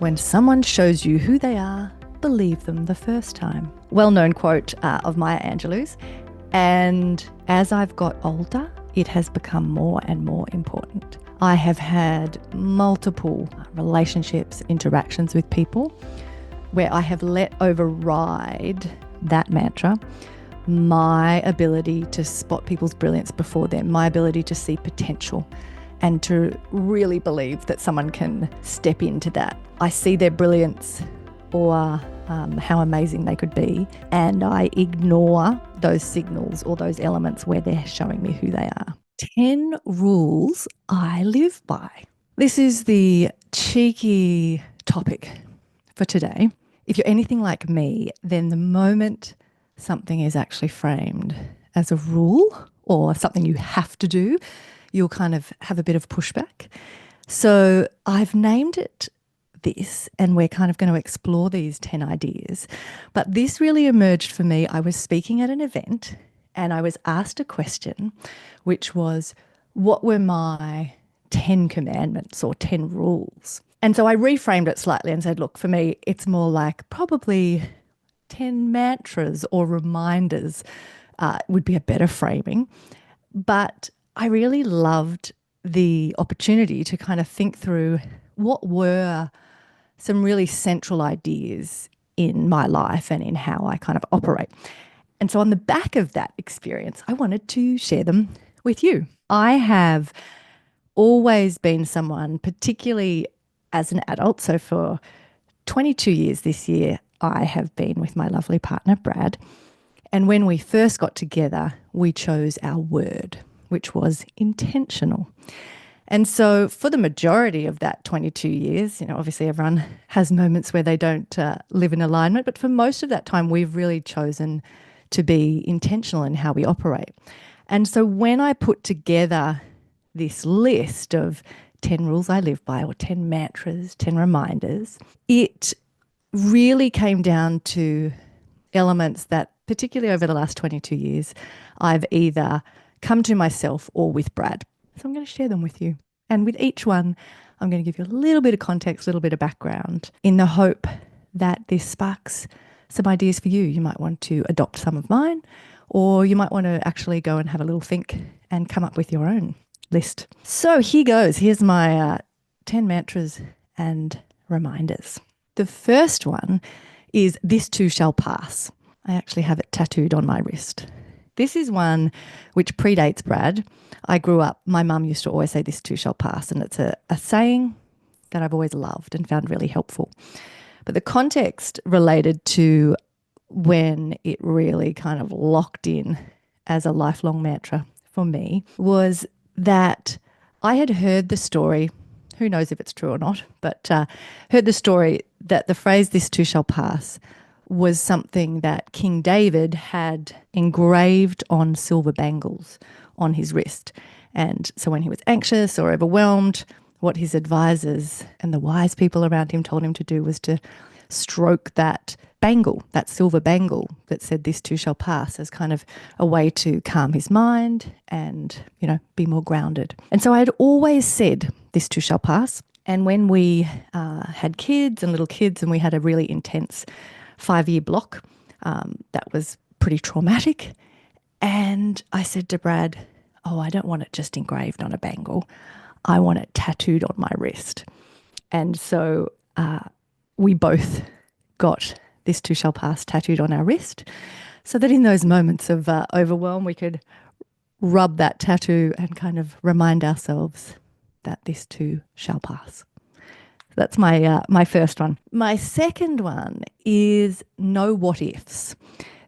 When someone shows you who they are, believe them the first time. Well-known quote of Maya Angelou's. And as I've got older, it has become more and more important. I have had multiple relationships, interactions with people where I have let override that mantra my ability to spot people's brilliance before them, my ability to see potential and to really believe that someone can step into that. I see their brilliance or how amazing they could be, and I ignore those signals or those elements where they're showing me who they are. 10 rules I live by. This is the cheeky topic for today. If you're anything like me, then the moment something is actually framed as a rule or something you have to do, you'll kind of have a bit of pushback. So I've named it this, and we're kind of going to explore these 10 ideas. But this really emerged for me. I was speaking at an event and I was asked a question, which was, what were my 10 commandments or 10 rules? And so I reframed it slightly and said, look, for me, it's more like probably 10 mantras or reminders would be a better framing. But I really loved the opportunity to kind of think through what were some really central ideas in my life and in how I kind of operate. And so on the back of that experience, I wanted to share them with you. I have always been someone, particularly as an adult, so for 22 years this year, I have been with my lovely partner, Brad. And when we first got together, we chose our word, which was intentional. And so for the majority of that 22 years, obviously everyone has moments where they don't live in alignment, but for most of that time, we've really chosen to be intentional in how we operate. And so when I put together this list of 10 rules I live by, or 10 mantras, 10 reminders, it really came down to elements that, particularly over the last 22 years, I've either come to myself or with Brad. So I'm going to share them with you. And with each one, I'm going to give you a little bit of context, a little bit of background in the hope that this sparks some ideas for you. You might want to adopt some of mine, or you might want to actually go and have a little think and come up with your own list. So here goes. Here's my 10 mantras and reminders. The first one is, this too shall pass. I actually have it tattooed on my wrist. This is one which predates Brad. I grew up, my mum used to always say, this too shall pass. And it's a saying that I've always loved and found really helpful. But the context related to when it really kind of locked in as a lifelong mantra for me was that I had heard the story, who knows if it's true or not, but heard the story that the phrase, this too shall pass, was something that King David had engraved on silver bangles on his wrist. And so when he was anxious or overwhelmed, what his advisors and the wise people around him told him to do was to stroke that bangle, that silver bangle that said, this too shall pass, as kind of a way to calm his mind and, be more grounded. And so I had always said, this too shall pass. And when we had kids and little kids and we had a really intense 5-year block, that was pretty traumatic. And I said to Brad, I don't want it just engraved on a bangle. I want it tattooed on my wrist. And so we both got this too shall pass tattooed on our wrist, so that in those moments of overwhelm, we could rub that tattoo and kind of remind ourselves that this too shall pass. That's my first one. My second one is no what ifs.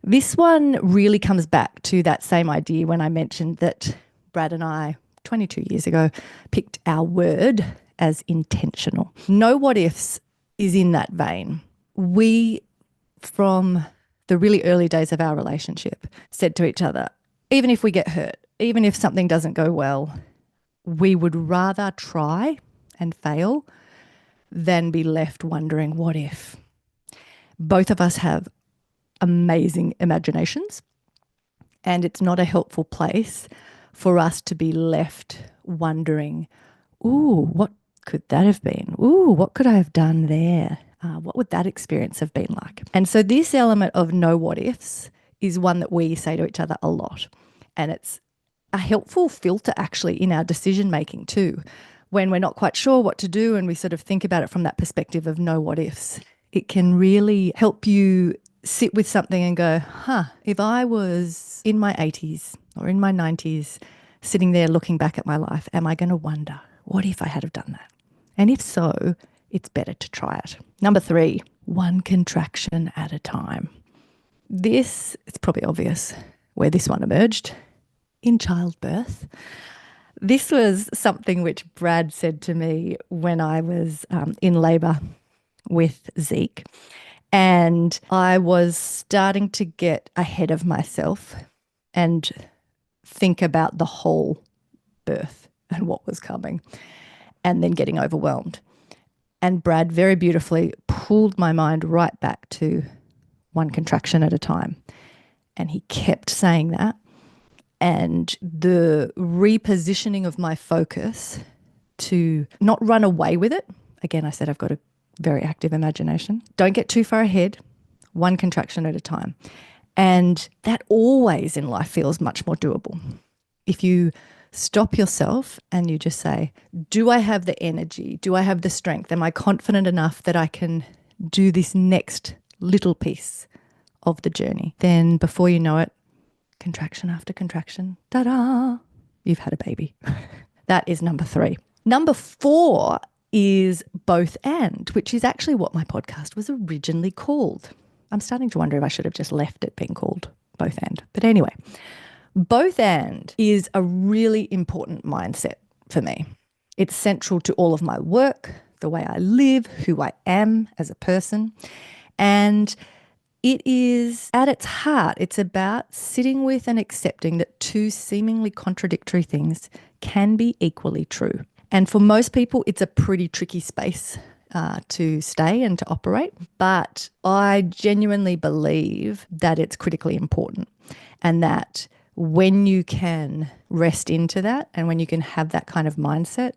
This one really comes back to that same idea when I mentioned that Brad and I 22 years ago picked our word as intentional. No what ifs is in that vein. We, from the really early days of our relationship, said to each other, even if we get hurt, even if something doesn't go well, we would rather try and fail than be left wondering, what if? Both of us have amazing imaginations, and it's not a helpful place for us to be left wondering, what could that have been? Ooh, what could I have done there? What would that experience have been like? And so this element of no what ifs is one that we say to each other a lot. And it's a helpful filter actually in our decision making too. When we're not quite sure what to do and we sort of think about it from that perspective of no what ifs, it can really help you sit with something and go, if I was in my 80s or in my 90s, sitting there looking back at my life, am I going to wonder, what if I had have done that? And if so, it's better to try it. Number 3, one contraction at a time. This, it's probably obvious where this one emerged, in childbirth. This was something which Brad said to me when I was in labour with Zeke. And I was starting to get ahead of myself and think about the whole birth and what was coming, and then getting overwhelmed. And Brad very beautifully pulled my mind right back to one contraction at a time. And he kept saying that. And the repositioning of my focus to not run away with it. Again, I said I've got a very active imagination. Don't get too far ahead, one contraction at a time. And that always in life feels much more doable. If you stop yourself and you just say, do I have the energy? Do I have the strength? Am I confident enough that I can do this next little piece of the journey? Then before you know it, contraction after contraction, ta-da, you've had a baby. That is number 3. Number 4 is both and, which is actually what my podcast was originally called. I'm starting to wonder if I should have just left it being called both and. But anyway, both and is a really important mindset for me. It's central to all of my work, the way I live, who I am as a person. And it is, at its heart, it's about sitting with and accepting that two seemingly contradictory things can be equally true. And for most people, it's a pretty tricky space to stay and to operate. But I genuinely believe that it's critically important, and that when you can rest into that and when you can have that kind of mindset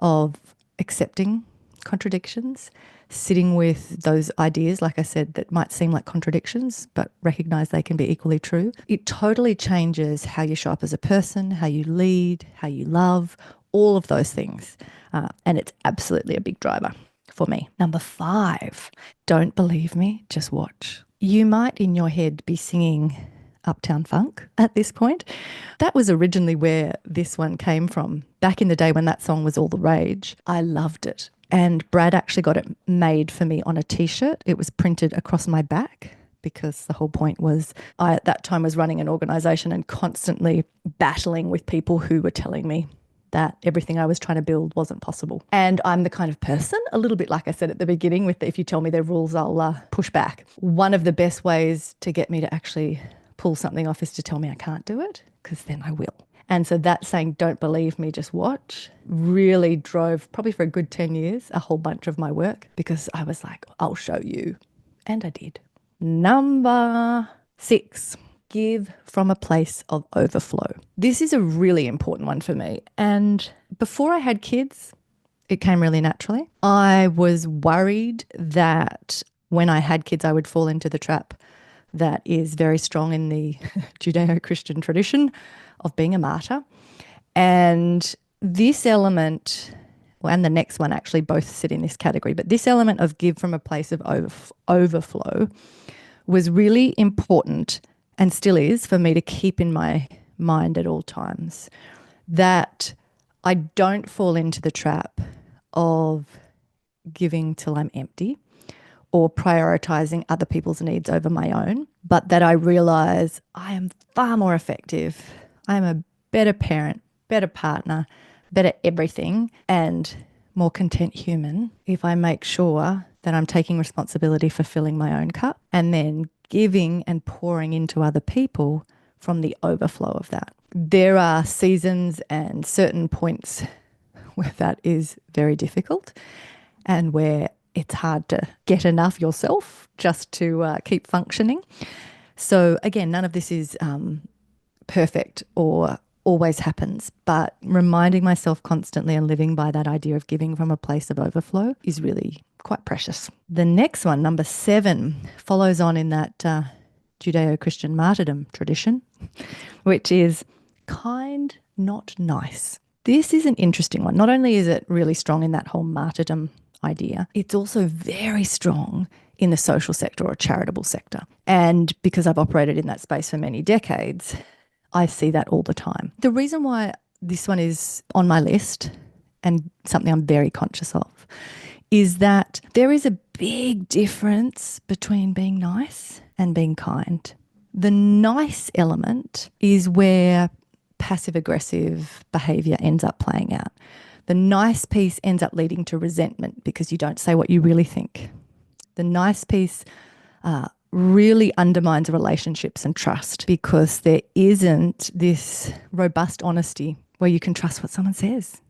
of accepting contradictions, sitting with those ideas, like I said, that might seem like contradictions, but recognize they can be equally true, it totally changes how you show up as a person, how you lead, how you love, all of those things. And it's absolutely a big driver for me. Number 5, don't believe me, just watch. You might in your head be singing Uptown Funk at this point. That was originally where this one came from. Back in the day when that song was all the rage, I loved it. And Brad actually got it made for me on a t-shirt. It was printed across my back because the whole point was I at that time was running an organisation and constantly battling with people who were telling me that everything I was trying to build wasn't possible. And I'm the kind of person, a little bit like I said at the beginning, with the, if you tell me the rules, I'll push back. One of the best ways to get me to actually pull something off is to tell me I can't do it, because then I will. And so that saying, don't believe me, just watch, really drove, probably for a good 10 years, a whole bunch of my work, because I was like, I'll show you. And I did. Number 6, give from a place of overflow. This is a really important one for me. And before I had kids, it came really naturally. I was worried that when I had kids, I would fall into the trap that is very strong in the Judeo-Christian tradition of being a martyr. And this element, and the next one actually both sit in this category, but this element of give from a place of overflow was really important, and still is, for me to keep in my mind at all times, that I don't fall into the trap of giving till I'm empty or prioritizing other people's needs over my own, but that I realize I am far more effective. I am a better parent, better partner, better everything, and more content human if I make sure that I'm taking responsibility for filling my own cup and then giving and pouring into other people from the overflow of that. There are seasons and certain points where that is very difficult and where it's hard to get enough yourself just to keep functioning. So again, none of this is perfect or always happens, but reminding myself constantly and living by that idea of giving from a place of overflow is really quite precious. The next one, number 7, follows on in that Judeo-Christian martyrdom tradition, which is kind, not nice. This is an interesting one. Not only is it really strong in that whole martyrdom idea, it's also very strong in the social sector or charitable sector. And because I've operated in that space for many decades, I see that all the time. The reason why this one is on my list and something I'm very conscious of is that there is a big difference between being nice and being kind. The nice element is where passive aggressive behavior ends up playing out. The nice piece ends up leading to resentment because you don't say what you really think. The nice piece really undermines relationships and trust because there isn't this robust honesty where you can trust what someone says.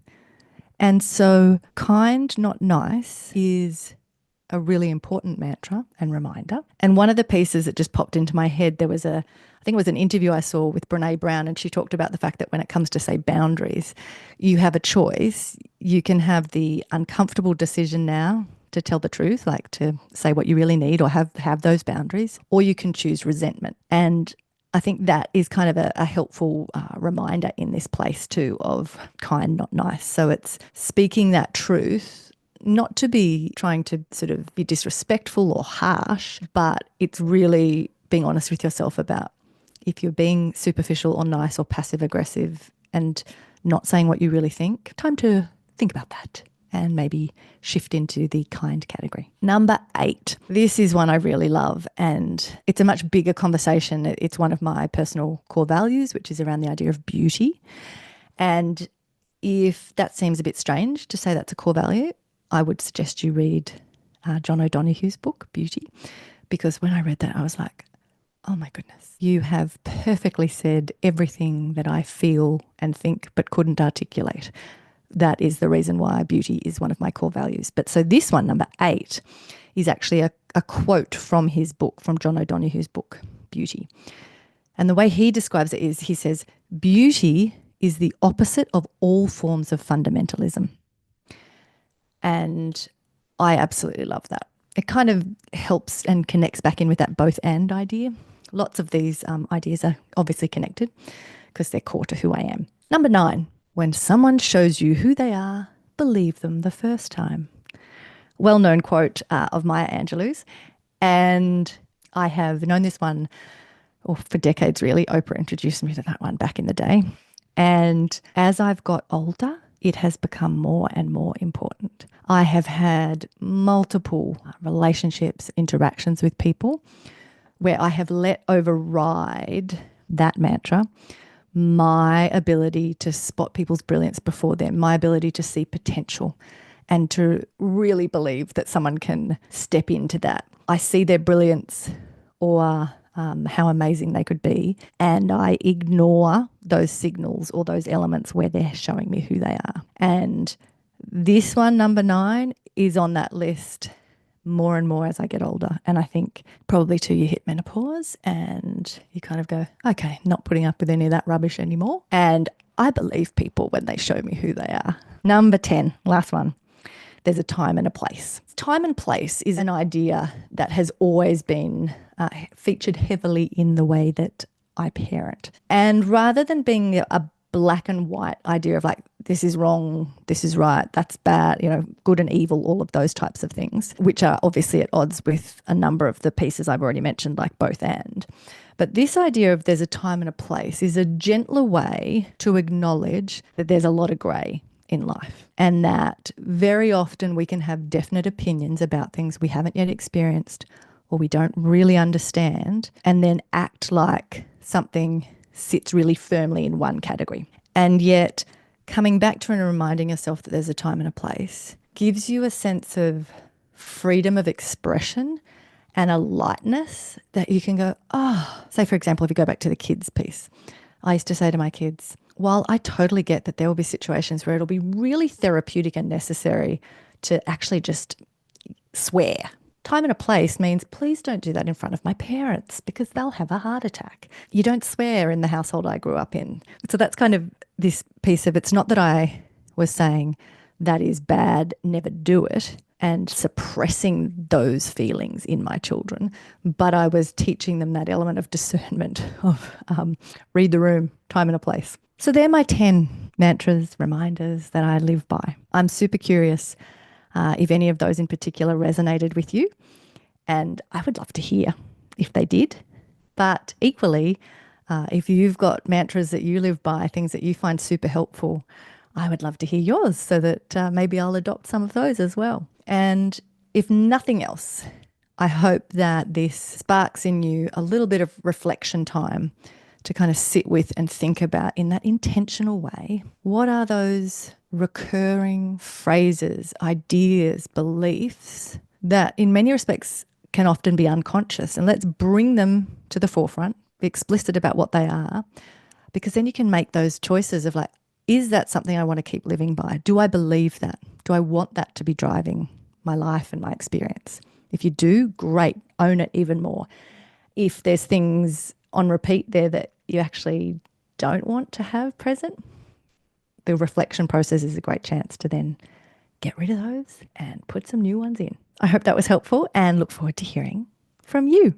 And so kind, not nice is a really important mantra and reminder. And one of the pieces that just popped into my head, I think it was an interview I saw with Brene Brown, and she talked about the fact that when it comes to, say, boundaries, you have a choice. You can have the uncomfortable decision now to tell the truth, like to say what you really need or have those boundaries, or you can choose resentment. And I think that is kind of a helpful reminder in this place too of kind, not nice. So it's speaking that truth, not to be trying to sort of be disrespectful or harsh, but it's really being honest with yourself about if you're being superficial or nice or passive aggressive and not saying what you really think, time to think about that and maybe shift into the kind category. Number 8. This is one I really love, and it's a much bigger conversation. It's one of my personal core values, which is around the idea of beauty. And if that seems a bit strange to say that's a core value, I would suggest you read John O'Donoghue's book, Beauty, because when I read that, I was like, oh my goodness, you have perfectly said everything that I feel and think but couldn't articulate. That is the reason why beauty is one of my core values. But so this one, number 8, is actually a quote from his book, from John O'Donoghue's book, Beauty. And the way he describes it is, he says, beauty is the opposite of all forms of fundamentalism. And I absolutely love that. It kind of helps and connects back in with that both and idea. Lots of these ideas are obviously connected because they're core to who I am. Number 9, when someone shows you who they are, believe them the first time. Well-known quote of Maya Angelou's. And I have known this one for decades, really. Oprah introduced me to that one back in the day. And as I've got older, it has become more and more important. I have had multiple relationships, interactions with people where I have let override that mantra my ability to spot people's brilliance before them, my ability to see potential and to really believe that someone can step into that. I see their brilliance or how amazing they could be, and I ignore those signals or those elements where they're showing me who they are. And this one, number 9, is on that list more and more as I get older. And I think probably till you hit menopause and you kind of go, okay, not putting up with any of that rubbish anymore. And I believe people when they show me who they are. Number 10, last one. There's a time and a place. Time and place is an idea that has always been featured heavily in the way that I parent. And rather than being a black and white idea of like, this is wrong, this is right, that's bad, good and evil, all of those types of things, which are obviously at odds with a number of the pieces I've already mentioned, like both and. But this idea of there's a time and a place is a gentler way to acknowledge that there's a lot of grey in life, and that very often we can have definite opinions about things we haven't yet experienced or we don't really understand, and then act like something sits really firmly in one category. And yet coming back to and reminding yourself that there's a time and a place gives you a sense of freedom of expression and a lightness that you can go, say for example, if you go back to the kids piece, I used to say to my kids, while I totally get that there will be situations where it'll be really therapeutic and necessary to actually just swear, Time and a place means please don't do that in front of my parents because they'll have a heart attack. You don't swear in the household I grew up in. So that's kind of this piece of it's not that I was saying that is bad, never do it, and suppressing those feelings in my children, but I was teaching them that element of discernment of read the room, time and a place. So they're my 10 mantras, reminders that I live by. I'm super curious if any of those in particular resonated with you. And I would love to hear if they did. But equally, if you've got mantras that you live by, things that you find super helpful, I would love to hear yours so that maybe I'll adopt some of those as well. And if nothing else, I hope that this sparks in you a little bit of reflection time to kind of sit with and think about in that intentional way. What are those recurring phrases, ideas, beliefs that in many respects can often be unconscious? And let's bring them to the forefront, be explicit about what they are, because then you can make those choices of like, is that something I want to keep living by? Do I believe that? Do I want that to be driving my life and my experience? If you do, great, own it even more. If there's things on repeat there that you actually don't want to have present, the reflection process is a great chance to then get rid of those and put some new ones in. I hope that was helpful and look forward to hearing from you.